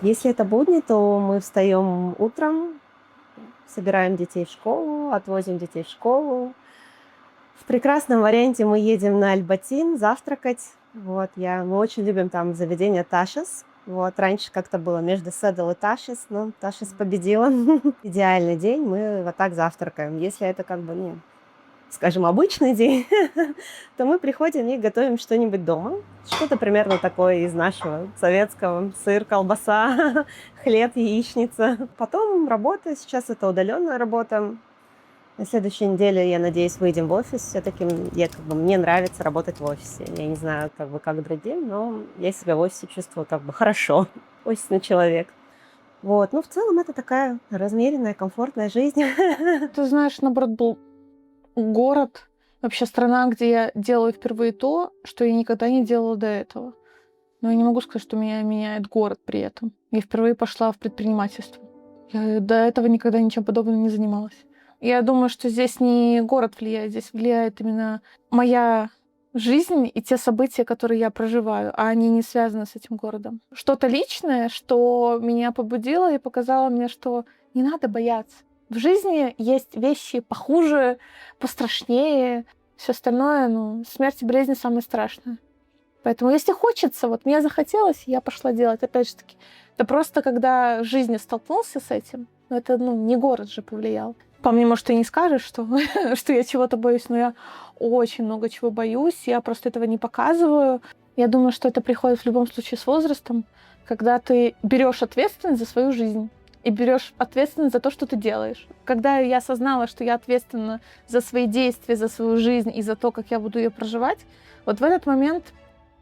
Если это будни, то мы встаем утром, собираем детей в школу, отвозим детей в школу. В прекрасном варианте мы едем на Аль-Батин завтракать. Вот, мы очень любим там заведение Ташес. Вот, раньше как-то было между Седл и Ташес, но Ташес победила. Идеальный день, мы вот так завтракаем. Если это как бы, ну, скажем, обычный день, то мы приходим и готовим что-нибудь дома. Что-то примерно такое из нашего советского. Сыр, колбаса, хлеб, яичница. Потом работа. Сейчас это удаленная работа. На следующей неделе, я надеюсь, выйдем в офис. Все-таки мне нравится работать в офисе. Я не знаю, как другим, но я себя в офисе чувствую хорошо. Офисный человек. Вот. Ну, в целом, это такая размеренная, комфортная жизнь. Ты знаешь, наоборот, был город, вообще страна, где я делаю впервые то, что я никогда не делала до этого. Но я не могу сказать, что меня меняет город при этом. Я впервые пошла в предпринимательство. Я до этого никогда ничем подобным не занималась. Я думаю, что здесь не город влияет, здесь влияет именно моя жизнь и те события, которые я проживаю, а они не связаны с этим городом. Что-то личное, что меня побудило и показало мне, что не надо бояться. В жизни есть вещи похуже, пострашнее. Все остальное, смерть и болезнь самое страшное. Поэтому если хочется, вот мне захотелось, я пошла делать. Опять же таки, это просто когда в жизни столкнулся с этим, но это, не город же повлиял. По мне, может, и не скажешь, что, что я чего-то боюсь, но я очень много чего боюсь, я просто этого не показываю. Я думаю, что это приходит в любом случае с возрастом, когда ты берешь ответственность за свою жизнь и берешь ответственность за то, что ты делаешь. Когда я осознала, что я ответственна за свои действия, за свою жизнь и за то, как я буду ее проживать, вот в этот момент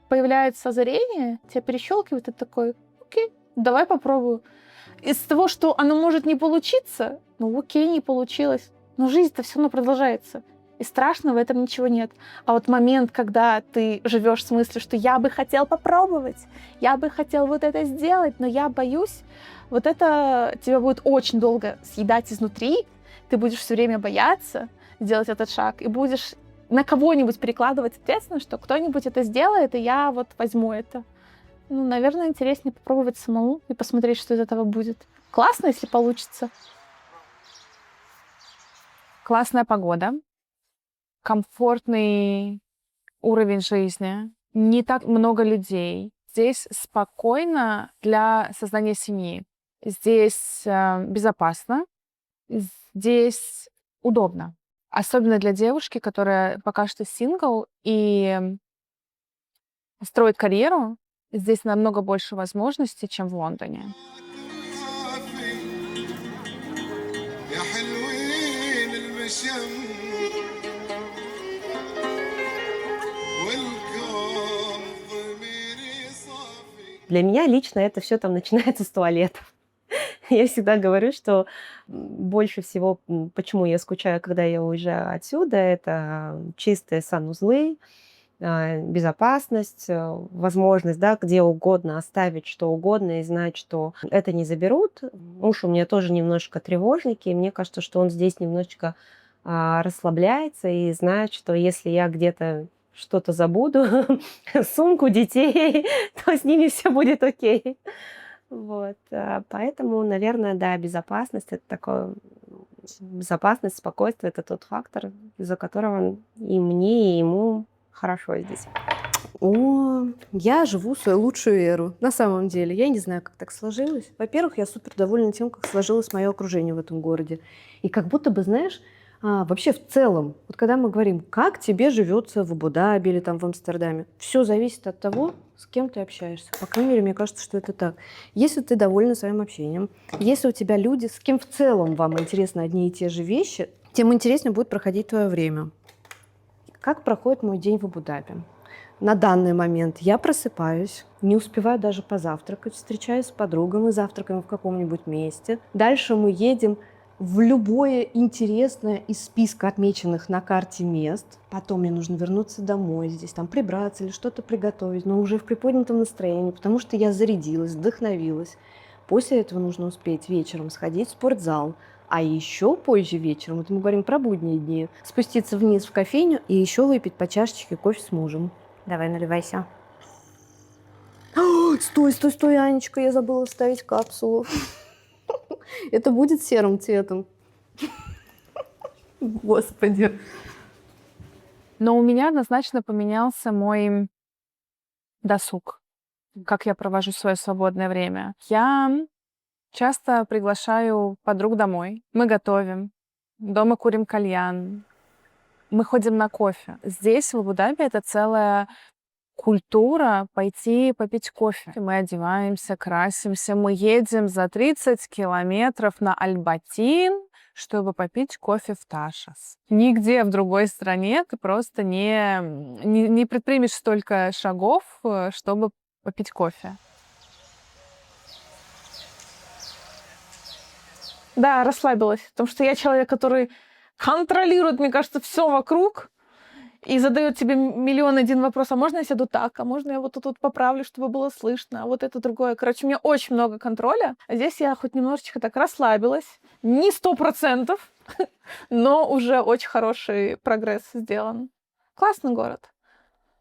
появляется озарение, тебя перещелкивает, и ты такой: окей, давай попробую. Из того, что оно может не получиться, окей, не получилось, но жизнь-то все равно продолжается. И страшного в этом ничего нет. А вот момент, когда ты живешь в смысле, что я бы хотел попробовать, я бы хотел вот это сделать, но я боюсь, вот это тебя будет очень долго съедать изнутри, ты будешь все время бояться сделать этот шаг, и будешь на кого-нибудь перекладывать ответственность, что кто-нибудь это сделает, и я вот возьму это. Наверное, интереснее попробовать самому и посмотреть, что из этого будет. Классно, если получится. Классная погода, комфортный уровень жизни, не так много людей. Здесь спокойно для создания семьи. Здесь безопасно, здесь удобно. Особенно для девушки, которая пока что сингл и строит карьеру. Здесь намного больше возможностей, чем в Лондоне. Для меня лично это все там начинается с туалетов. Я всегда говорю, что больше всего, почему я скучаю, когда я уезжаю отсюда, это чистые санузлы, безопасность, возможность, где угодно оставить что угодно и знать, что это не заберут. Муж у меня тоже немножко тревожненький, и мне кажется, что он здесь немножечко расслабляется и знает, что если я где-то что-то забуду, сумку, детей, то с ними все будет окей. Вот. Поэтому, наверное, безопасность — это такое... Безопасность, спокойствие — это тот фактор, из-за которого и мне, и ему хорошо здесь. Я живу свою лучшую эру. На самом деле, я не знаю, как так сложилось. Во-первых, я супер довольна тем, как сложилось мое окружение в этом городе. И как будто бы, знаешь, вообще в целом, вот когда мы говорим, как тебе живется в Абу-Даби или там в Амстердаме, все зависит от того, с кем ты общаешься. По крайней мере, мне кажется, что это так. Если ты довольна своим общением, если у тебя люди, с кем в целом вам интересны одни и те же вещи, тем интереснее будет проходить твое время. Как проходит мой день в Абу-Даби? На данный момент я просыпаюсь, не успеваю даже позавтракать, встречаюсь с подругой, мы завтракаем в каком-нибудь месте. Дальше мы едем в любое интересное из списка отмеченных на карте мест. Потом мне нужно вернуться домой, здесь там прибраться или что-то приготовить, но уже в приподнятом настроении, потому что я зарядилась, вдохновилась. После этого нужно успеть вечером сходить в спортзал, а еще позже вечером, вот мы говорим про будние дни, спуститься вниз в кофейню и еще выпить по чашечке кофе с мужем. Давай, наливайся. Стой, Анечка, я забыла вставить капсулу. Это будет серым цветом. Господи. Но у меня однозначно поменялся мой досуг, как я провожу свое свободное время. Я часто приглашаю подруг домой. Мы готовим, дома курим кальян, мы ходим на кофе. Здесь, в Абу-Даби, это целая культура пойти попить кофе. Мы одеваемся, красимся, мы едем за 30 километров на Аль-Батин, чтобы попить кофе в Ташас. Нигде в другой стране ты просто не предпримешь столько шагов, чтобы попить кофе. Да, расслабилась, потому что я человек, который контролирует, мне кажется, все вокруг и задает тебе 1,000,001 вопрос: а можно я сяду так, а можно я вот тут поправлю, чтобы было слышно, а вот это другое. Короче, у меня очень много контроля. А здесь я хоть немножечко так расслабилась, не 100%, но уже очень хороший прогресс сделан. Классный город.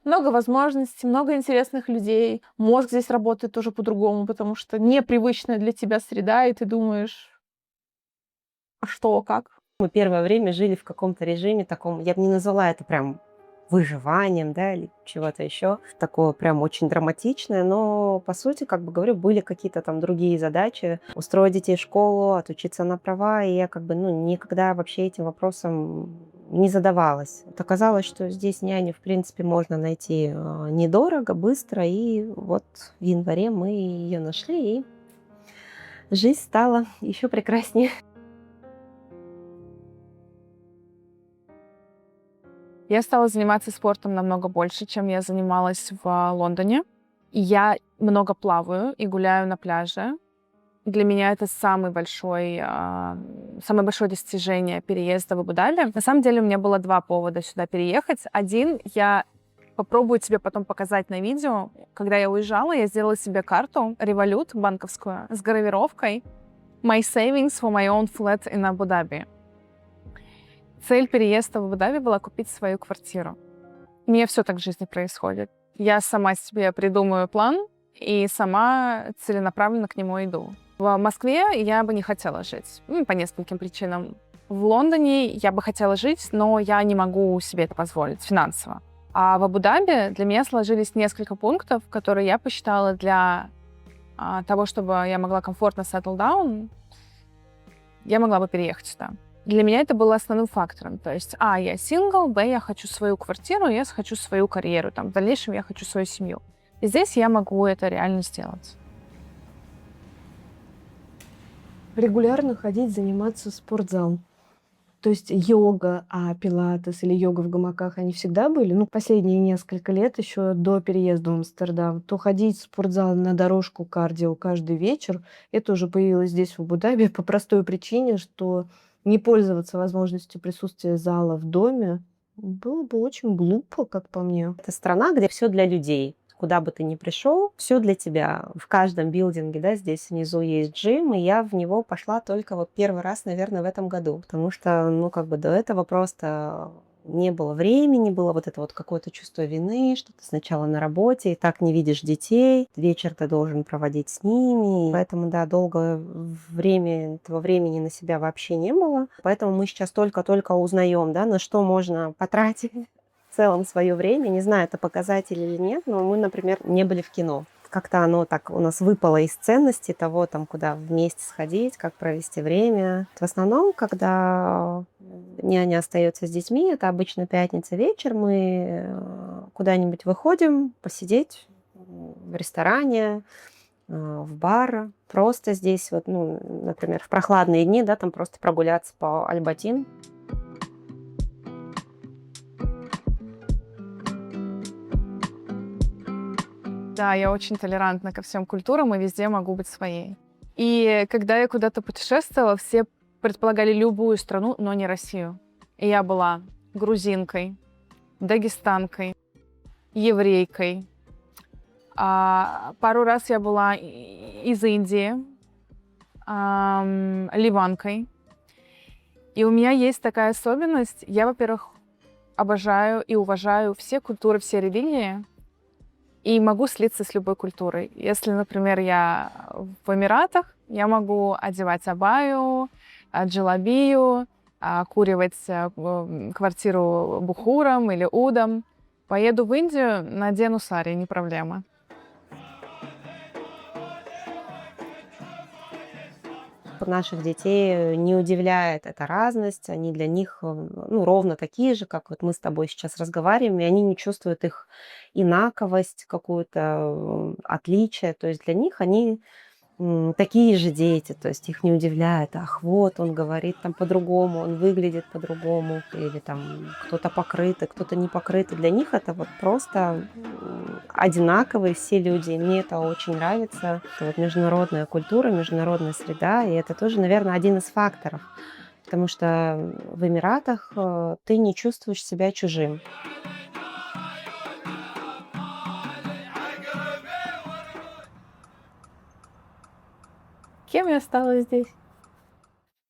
Много возможностей, много интересных людей. Мозг здесь работает тоже по-другому, потому что непривычная для тебя среда, и ты думаешь, а что, как? Мы первое время жили в каком-то режиме таком, я бы не назвала это прям выживанием, да, или чего-то еще, такое прям очень драматичное, но, по сути, как бы говорю, были какие-то там другие задачи, устроить детей в школу, отучиться на права, и я как бы, ну, никогда вообще этим вопросом не задавалась. Вот оказалось, что здесь няню, в принципе, можно найти недорого, быстро, и вот в январе мы ее нашли, и жизнь стала еще прекраснее. Я стала заниматься спортом намного больше, чем я занималась в Лондоне. И я много плаваю и гуляю на пляже. Для меня это самое большое достижение переезда в Абу-Даби. На самом деле у меня было два повода сюда переехать. Один, я попробую тебе потом показать на видео. Когда я уезжала, я сделала себе карту Revolut банковскую с гравировкой «My savings for my own flat in Abu Dhabi». Цель переезда в Абу-Даби была купить свою квартиру. У меня все так в жизни происходит. Я сама себе придумаю план и сама целенаправленно к нему иду. В Москве я бы не хотела жить, по нескольким причинам. В Лондоне я бы хотела жить, но я не могу себе это позволить финансово. А в Абу-Даби для меня сложились несколько пунктов, которые я посчитала для того, чтобы я могла комфортно settle down, я могла бы переехать сюда. Для меня это было основным фактором. То есть, я сингл, я хочу свою квартиру, я хочу свою карьеру, в дальнейшем я хочу свою семью. И здесь я могу это реально сделать. Регулярно ходить, заниматься в спортзал. То есть йога, пилатес или йога в гамаках, они всегда были? Ну, последние несколько лет, еще до переезда в Амстердам, то ходить в спортзал на дорожку кардио каждый вечер, это уже появилось здесь, в Абу-Даби, по простой причине, что не пользоваться возможностью присутствия зала в доме было бы очень глупо, как по мне. Это страна, где все для людей. Куда бы ты ни пришел, все для тебя. В каждом билдинге, да, здесь внизу есть джим, и я в него пошла только вот первый раз, наверное, в этом году, потому что, ну, как бы до этого просто не было времени, было вот это вот какое-то чувство вины, что ты сначала на работе, и так не видишь детей, вечер ты должен проводить с ними, поэтому, да, долгое время этого времени на себя вообще не было, поэтому мы сейчас только-только узнаем, да, на что можно потратить в целом свое время. Не знаю, это показатель или нет, но мы, например, не были в кино. Как-то оно так у нас выпало из ценности того, куда вместе сходить, как провести время. В основном, когда няня остается с детьми, это обычно пятница вечер, мы куда-нибудь выходим посидеть в ресторане, в бар, просто здесь, вот, ну, например, в прохладные дни, да, там просто прогуляться по Аль-Батин. Да, я очень толерантна ко всем культурам и везде могу быть своей. И когда я куда-то путешествовала, все предполагали любую страну, но не Россию. И я была грузинкой, дагестанкой, еврейкой. Пару раз я была из Индии, ливанкой. И у меня есть такая особенность. Я, во-первых, обожаю и уважаю все культуры, все религии. И могу слиться с любой культурой. Если, например, я в Эмиратах, я могу одевать абаю, джалабию, куривать квартиру бухуром или удом. Поеду в Индию, надену сари, не проблема. Наших детей не удивляет эта разность, они для них, ну, ровно такие же, как вот мы с тобой сейчас разговариваем, и они не чувствуют их инаковость, какое-то отличие, то есть для них они такие же дети, то есть их не удивляет, ах, вот он говорит там по-другому, он выглядит по-другому, или там кто-то покрытый, кто-то не покрытый. Для них это вот просто одинаковые все люди. И мне это очень нравится. Это вот международная культура, международная среда, и это тоже, наверное, один из факторов, потому что в Эмиратах ты не чувствуешь себя чужим. Кем я стала здесь?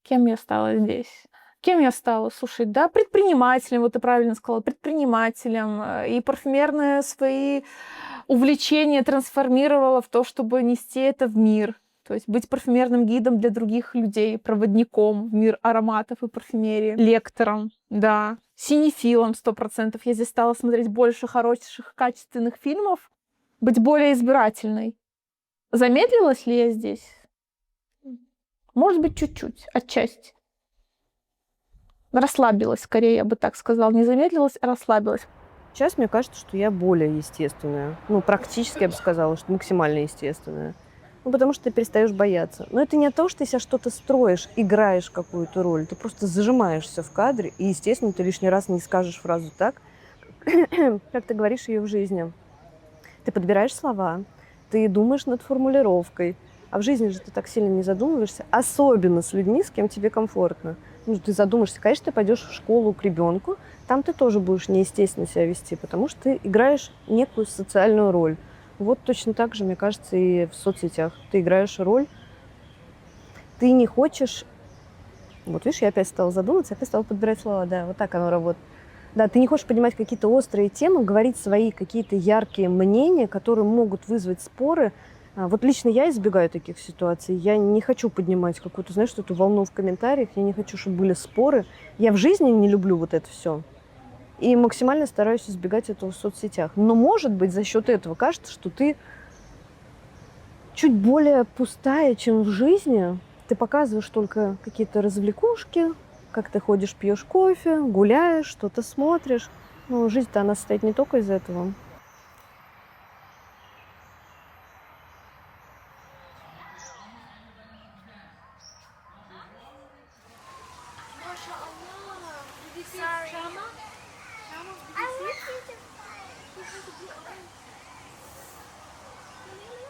Кем я стала здесь? Кем я стала? Слушай, да, предпринимателем, вот ты правильно сказала, предпринимателем. И парфюмерные свои увлечения трансформировала в то, чтобы нести это в мир. То есть быть парфюмерным гидом для других людей, проводником в мир ароматов и парфюмерии, лектором, да, синефилом 100%. Я здесь стала смотреть больше хороших, качественных фильмов, быть более избирательной. Замедлилась ли я здесь? Может быть, чуть-чуть, отчасти. Расслабилась, скорее, я бы так сказала. Не замедлилась, а расслабилась. Сейчас мне кажется, что я более естественная. Ну, практически я бы сказала, что максимально естественная. Ну, потому что ты перестаешь бояться. Но это не от того, что ты себя что-то строишь, играешь какую-то роль. Ты просто зажимаешься в кадре, и, естественно, ты лишний раз не скажешь фразу так, как ты говоришь ее в жизни. Ты подбираешь слова, ты думаешь над формулировкой. А в жизни же ты так сильно не задумываешься, особенно с людьми, с кем тебе комфортно. Ну, ты задумаешься, конечно, ты пойдешь в школу к ребенку, там ты тоже будешь неестественно себя вести, потому что ты играешь некую социальную роль. Вот точно так же, мне кажется, и в соцсетях. Ты играешь роль, ты не хочешь... Вот видишь, я опять стала задумываться, опять стала подбирать слова, да, вот так оно работает. Да, ты не хочешь поднимать какие-то острые темы, говорить свои какие-то яркие мнения, которые могут вызвать споры. Вот лично я избегаю таких ситуаций. Я не хочу поднимать какую-то, знаешь, эту волну в комментариях. Я не хочу, чтобы были споры. Я в жизни не люблю вот это все. И максимально стараюсь избегать этого в соцсетях. Но, может быть, за счет этого кажется, что ты чуть более пустая, чем в жизни. Ты показываешь только какие-то развлекушки, как ты ходишь, пьешь кофе, гуляешь, что-то смотришь. Ну, жизнь-то она состоит не только из этого.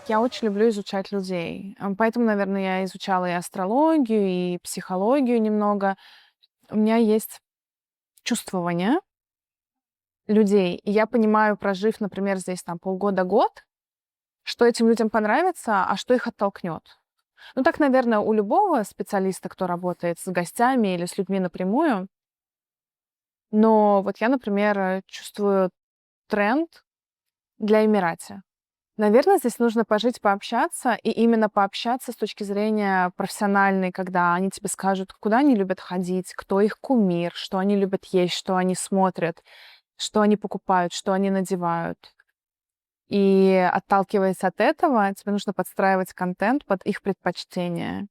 Я очень люблю изучать людей. Поэтому, наверное, я изучала и астрологию, и психологию немного. У меня есть чувствование людей. И я понимаю, прожив, например, здесь там полгода-год, что этим людям понравится, а что их оттолкнет. Ну, так, наверное, у любого специалиста, кто работает с гостями или с людьми напрямую. Но вот я, например, чувствую тренд для Эмирати. Наверное, здесь нужно пожить, пообщаться, и именно пообщаться с точки зрения профессиональной, когда они тебе скажут, куда они любят ходить, кто их кумир, что они любят есть, что они смотрят, что они покупают, что они надевают. И отталкиваясь от этого, тебе нужно подстраивать контент под их предпочтения.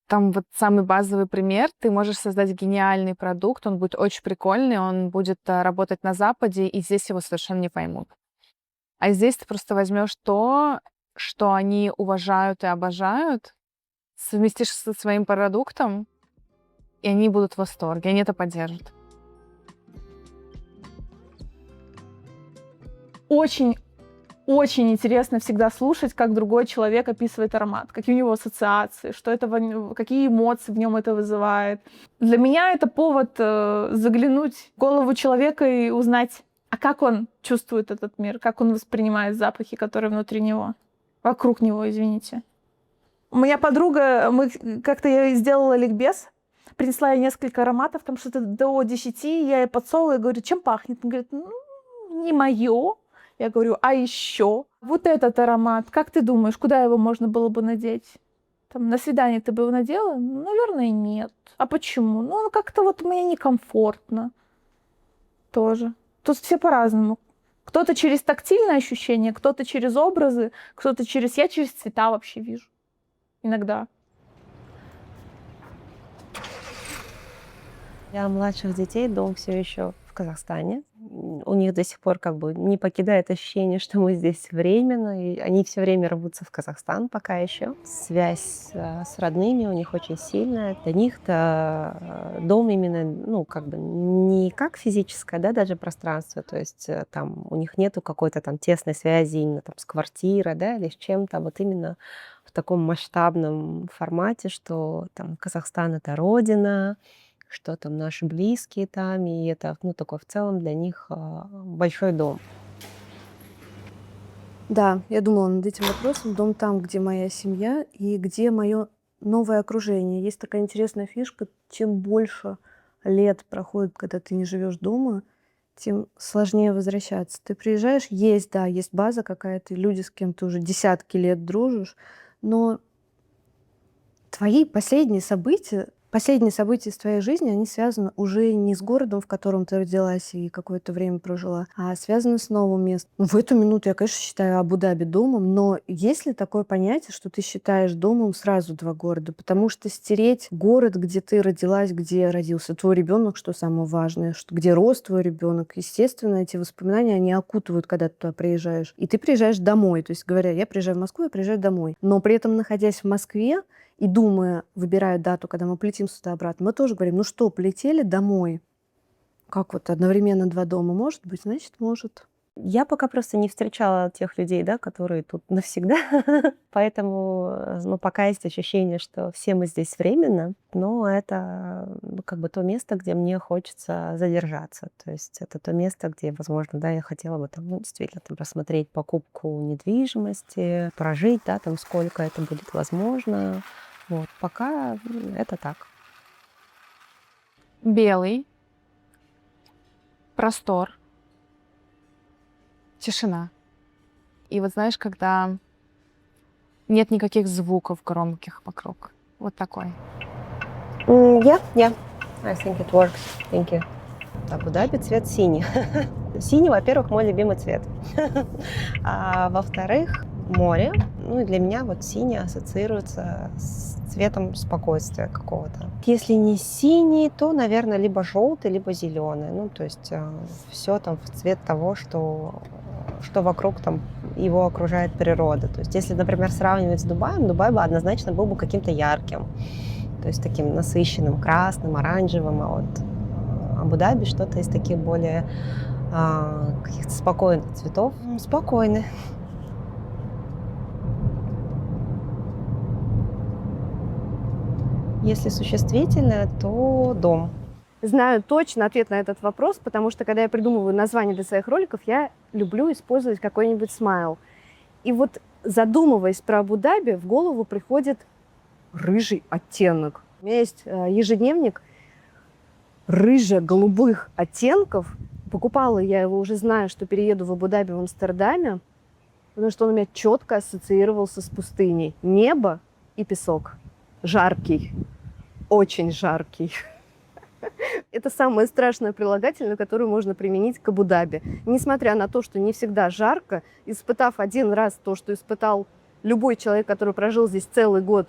Там вот самый базовый пример. Ты можешь создать гениальный продукт, он будет очень прикольный, он будет работать на Западе, и здесь его совершенно не поймут. А здесь ты просто возьмешь то, что они уважают и обожают, совместишь со своим продуктом, и они будут в восторге, они это поддержат. Очень интересно всегда слушать, как другой человек описывает аромат, какие у него ассоциации, что это, какие эмоции в нем это вызывает. Для меня это повод заглянуть в голову человека и узнать, а как он чувствует этот мир, как он воспринимает запахи, которые внутри него, вокруг него, извините. У меня подруга, как-то я сделала ликбез, принесла ей несколько ароматов, там что-то до 10, я ей подсовываю, говорю, чем пахнет? Она говорит, не мое. Я говорю, а еще вот этот аромат, как ты думаешь, куда его можно было бы надеть? Там, на свидание ты бы его надела? Наверное, нет. А почему? Ну, как-то вот мне некомфортно тоже. Тут все по-разному. Кто-то через тактильное ощущение, кто-то через образы, кто-то через... Я через цвета вообще вижу. Иногда. Для младших детей дом все еще в Казахстане. У них до сих пор как бы не покидает ощущение, что мы здесь временно, и они все время рвутся в Казахстан пока еще. Связь с родными у них очень сильная. Для них-то дом именно, ну, как бы не как физическое, да, даже пространство, то есть там у них нету какой-то там тесной связи именно там с квартирой, да, или с чем-то, вот именно в таком масштабном формате, что там Казахстан — это родина, что там наши близкие там, и это, ну, такой в целом для них большой дом. Да, я думала над этим вопросом. Дом там, где моя семья и где мое новое окружение. Есть такая интересная фишка, чем больше лет проходит, когда ты не живешь дома, тем сложнее возвращаться. Ты приезжаешь, да, есть база какая-то, люди, с кем ты уже десятки лет дружишь, но твои последние события из твоей жизни, они связаны уже не с городом, в котором ты родилась и какое-то время прожила, а связаны с новым местом. В эту минуту я, конечно, считаю Абу-Даби домом, но есть ли такое понятие, что ты считаешь домом сразу два города? Потому что стереть город, где ты родилась, где родился твой ребенок, что самое важное, где рос твой ребенок, естественно, эти воспоминания, они окутывают, когда ты туда приезжаешь. И ты приезжаешь домой. То есть, говоря, я приезжаю в Москву, я приезжаю домой. Но при этом, находясь в Москве, и думая, выбирая дату, когда мы полетим сюда обратно, мы тоже говорим, ну что, полетели домой? Как вот одновременно два дома может быть? Значит, может. Я пока просто не встречала тех людей, да, которые тут навсегда. Поэтому, ну, пока есть ощущение, что все мы здесь временно, но это как бы то место, где мне хочется задержаться. То есть это то место, где, возможно, да, я хотела бы там, ну, действительно там рассмотреть покупку недвижимости, прожить, да, там сколько это будет возможно. Вот, пока это так. Белый, простор, тишина. И вот знаешь, когда нет никаких звуков громких вокруг. Вот такой. Yeah. I think it works. Thank you. Абу-Даби цвет синий. Синий, во-первых, мой любимый цвет. А во-вторых, море. Ну и для меня вот синий ассоциируется с цветом спокойствия какого-то. Если не синий, то, наверное, либо желтый, либо зеленый. Ну, то есть все там в цвет того, что вокруг там его окружает природа. То есть если, например, сравнивать с Дубаем, Дубай бы однозначно был бы каким-то ярким. То есть таким насыщенным, красным, оранжевым. А вот Абу-Даби что-то из таких более каких-то спокойных цветов. Спокойный. Если существительное, то дом. Знаю точно ответ на этот вопрос, потому что, когда я придумываю название для своих роликов, я люблю использовать какой-нибудь смайл. И вот, задумываясь про Абу-Даби, в голову приходит рыжий оттенок. У меня есть ежедневник рыже-голубых оттенков. Покупала я его, уже зная, что перееду в Абу-Даби, в Амстердаме, потому что он у меня четко ассоциировался с пустыней. Небо и песок. Жаркий. Очень жаркий. Это самое страшное прилагательное, которое можно применить к Абу-Даби. Несмотря на то, что не всегда жарко, испытав один раз то, что испытал любой человек, который прожил здесь целый год,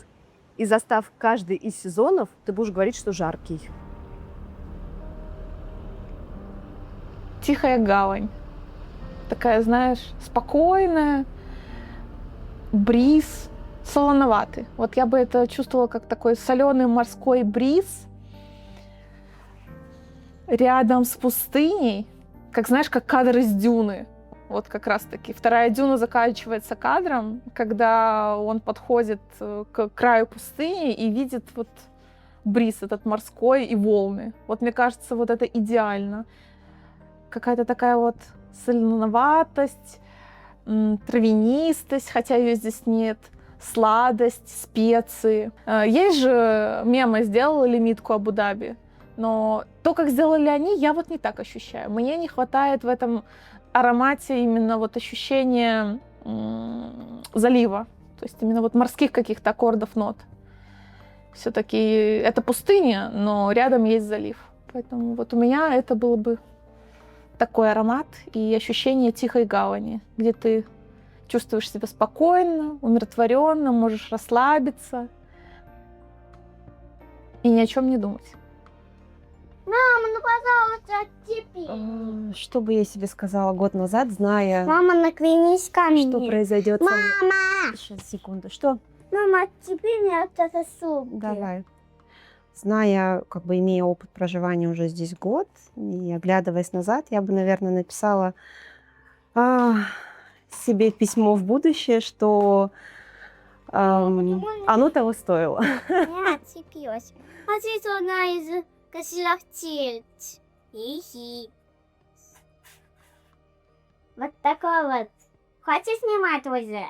и застав каждый из сезонов, ты будешь говорить, что жаркий. Тихая гавань. Такая, знаешь, спокойная, бриз, солоноватый. Вот я бы это чувствовала как такой соленый морской бриз рядом с пустыней, как, знаешь, как кадр из «Дюны». Вот как раз-таки. Вторая «Дюна» заканчивается кадром, когда он подходит к краю пустыни и видит вот бриз этот морской и волны. Вот мне кажется, вот это идеально. Какая-то такая вот соленоватость, травянистость, хотя ее здесь нет, сладость, специи. Есть же мемы «Сделала лимитку Абу-Даби», но то, как сделали они, я вот не так ощущаю. Мне не хватает в этом аромате именно вот ощущения залива, то есть именно вот морских каких-то аккордов, нот. Все-таки это пустыня, но рядом есть залив. Поэтому вот у меня это было бы такой аромат и ощущение тихой гавани, где ты чувствуешь себя спокойно, умиротворенно, можешь расслабиться и ни о чем не думать. Мама, ну пожалуйста, отцепи. Что бы я себе сказала год назад, зная, Мама, наклонись ко мне. что произойдет со мной. Мама! Сейчас, секунду. Что? Мама, отцепи меня от этой сумки. Давай. Зная, как бы имея опыт проживания уже здесь год, и оглядываясь назад, я бы, наверное, написала себе письмо в будущее, что оно того стоило. Я отцепилась. А здесь одна из косилахтельц. Хи-хи. Вот такой вот. Хочешь снимать уже?